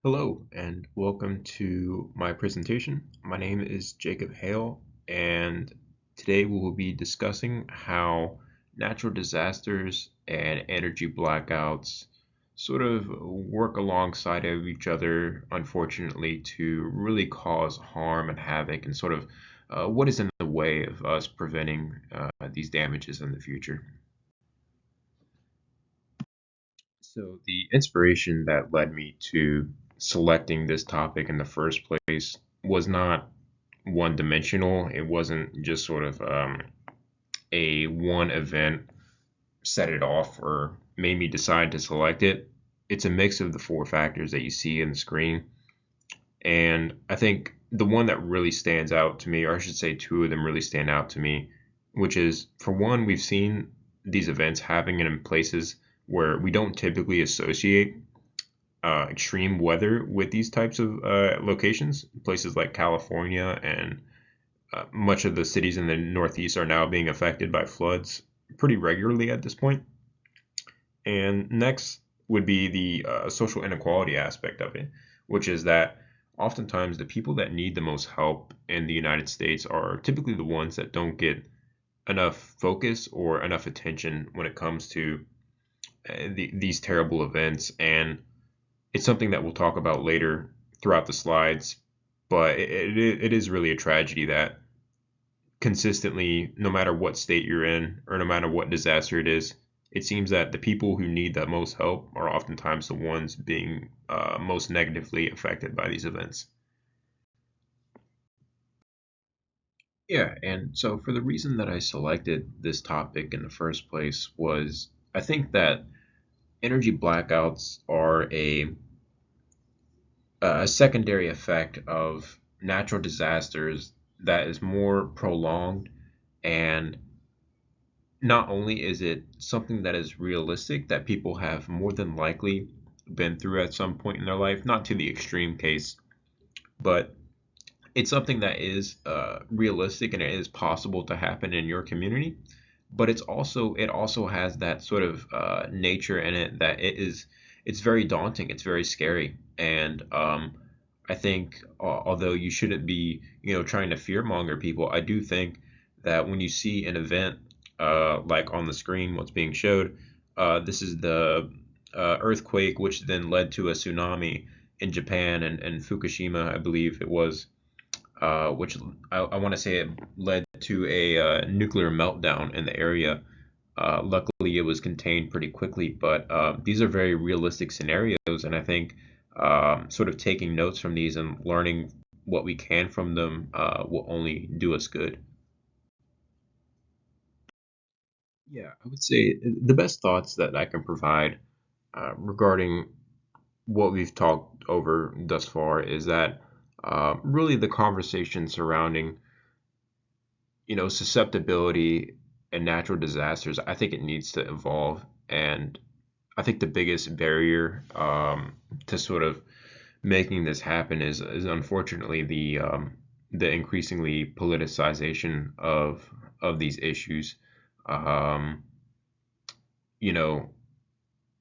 Hello and welcome to my presentation. My name is Jacob Hale, and today we will be discussing how natural disasters and energy blackouts sort of work alongside of each other, unfortunately, to really cause harm and havoc, and sort of what is in the way of us preventing these damages in the future. So, the inspiration that led me to selecting this topic in the first place was not one dimensional. It wasn't just sort of a one event set it off or made me decide to select it. It's a mix of the four factors that you see in the screen. And I think the one that really stands out to me, or I should say two of them really stand out to me, which is for one, we've seen these events happening in places where we don't typically associate extreme weather with these types of locations. Places like California and much of the cities in the Northeast are now being affected by floods pretty regularly at this point. And next would be the social inequality aspect of it, which is that oftentimes the people that need the most help in the United States are typically the ones that don't get enough focus or enough attention when it comes to these terrible events. And it's something that we'll talk about later throughout the slides, but it is really a tragedy that consistently, no matter what state you're in or no matter what disaster it is, it seems that the people who need the most help are oftentimes the ones being most negatively affected by these events. Yeah, and so for the reason that I selected this topic in the first place was I think that energy blackouts are a secondary effect of natural disasters that is more prolonged, and not only is it something that is realistic that people have more than likely been through at some point in their life, not to the extreme case, but it's something that is realistic and it is possible to happen in your community. But it also has that sort of nature in it that it's very daunting, it's very scary, and I think although you shouldn't be trying to fearmonger people, I do think that when you see an event like on the screen, what's being showed, this is the earthquake, which then led to a tsunami in Japan and Fukushima, I believe it was, which I want to say it led to a nuclear meltdown in the area. Luckily, it was contained pretty quickly, but these are very realistic scenarios, and I think sort of taking notes from these and learning what we can from them will only do us good. Yeah, I would say the best thoughts that I can provide regarding what we've talked over thus far is that really the conversation surrounding susceptibility and natural disasters, I think it needs to evolve. And I think the biggest barrier to sort of making this happen is unfortunately the increasingly politicization of these issues. Um, you know,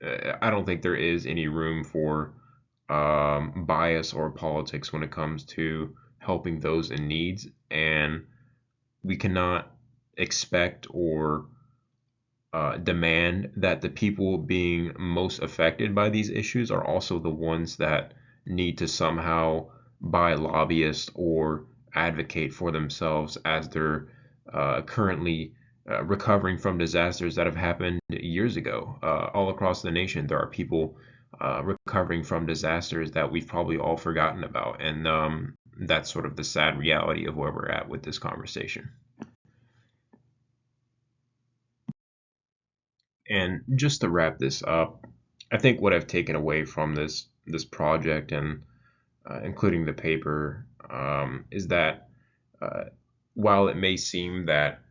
I don't think there is any room for bias or politics when it comes to helping those in needs, and we cannot expect or demand that the people being most affected by these issues are also the ones that need to somehow buy lobbyists or advocate for themselves as they're currently recovering from disasters that have happened years ago. All across the nation, there are people recovering from disasters that we've probably all forgotten about. And that's sort of the sad reality of where we're at with this conversation. And just to wrap this up, I think what I've taken away from this project and including the paper is that uh, while it may seem that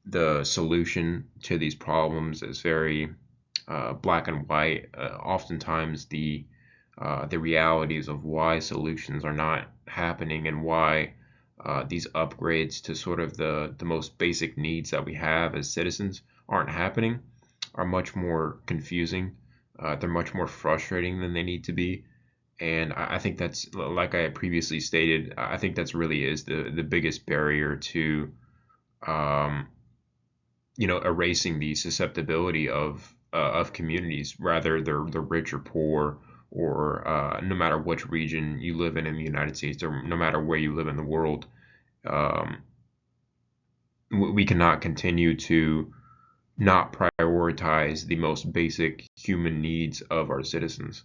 the solution to these problems is very black and white, oftentimes the realities of why solutions are not happening and why these upgrades to sort of the most basic needs that we have as citizens aren't happening are much more confusing. They're much more frustrating than they need to be. And I think that's, like I had previously stated, I think that's really is the biggest barrier to, um, erasing the susceptibility of communities, rather they're rich or poor, or no matter which region you live in the United States, or no matter where you live in the world. um, we cannot continue to not prioritize the most basic human needs of our citizens.